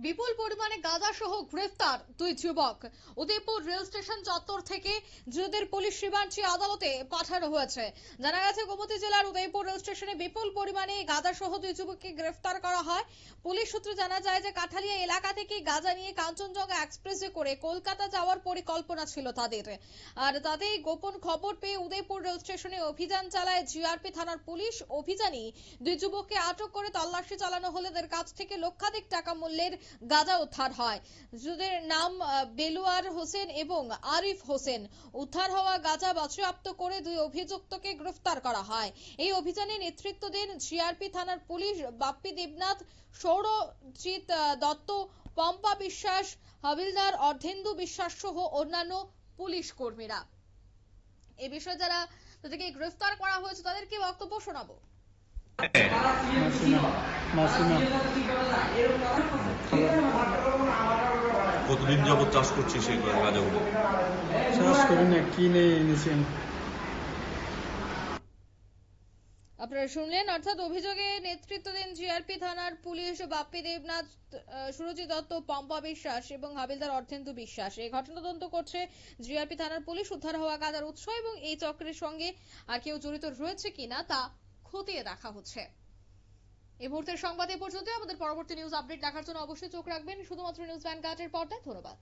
বিপুল পরিমাণে গাঁজা সহ গ্রেফতার দুই যুবক। উদয়পুর রেল স্টেশন চত্বর থেকে ধৃতদের পুলিশ রিমান্ডে আদালতে পাঠানো হয়েছে। জানা গেছে গোমতী জেলার উদয়পুর রেল স্টেশনে বিপুল পরিমাণে গাঁজা সহ দুই যুবককে গ্রেফতার করা হয়। পুলিশ সূত্রে জানা যায় যে কাঠালিয়া এলাকা থেকে গাঁজা নিয়ে কাঞ্চনজঙ্ঘা এক্সপ্রেসে করে কলকাতা যাওয়ার পরিকল্পনা ছিল তাদের। আর তাদের গোপন খবর পেয়ে উদয়পুর রেল স্টেশনে অভিযান চালায় জিআরপি থানার পুলিশ। অভিযানে দুই যুবককে আটক করে তল্লাশি চালানো হলে তাদের কাছ থেকে লক্ষাধিক টাকা মূল্যের গাঁজা উদ্ধার হয়। যাদের নাম বেলুয়ার হোসেন এবং আরিফ হোসেন। উদ্ধার হওয়া গাঁজা বাজেয়াপ্ত করে দুই অভিযুক্তকে গ্রেফতার করা হয়। এই অভিযানে নেতৃত্ব দেন জিআরপি থানার পুলিশ বাপ্পি দেবনাথ, সৌরজিৎ দত্ত, পম্পা বিশ্বাস, হাবিলদার অর্ধেন্দু বিশ্বাস সহ অন্যান্য পুলিশ কর্মীরা। এ বিষয়ে যারা তাদেরকে গ্রেফতার করা হয়েছে তাদেরকে বক্তব্য শোনাবো। কতদিন যাবত চাষ করছিস এই গাঁজাগুলো? চাষ করি না, কিনে এনেছি। আপনারা শুনলেন, অর্থাৎ অভিযোগে নেতৃত্ব দেন জিআরপি থানার পুলিশ বাপ্পি দেবনাথ, সুরজিৎ দত্ত, পম্পা বিশ্বাস এবং হাবিলদার অর্ধেন্দু বিশ্বাস। এই ঘটনা তদন্ত করছে জিআরপি থানার পুলিশ। উদ্ধার হওয়া গাঁজার উৎস এবং এই চক্রের সঙ্গে আর কেউ জড়িত রয়েছে কিনা তা খতিয়ে দেখা হচ্ছে। এই মুহূর্তের সংবাদ এ পর্যন্ত। আমাদের পরবর্তী নিউজ আপডেট দেখার জন্য অবশ্যই চোখ রাখবেন শুধুমাত্র নিউজ ভ্যানগার্ডের পর্দায়। ধন্যবাদ।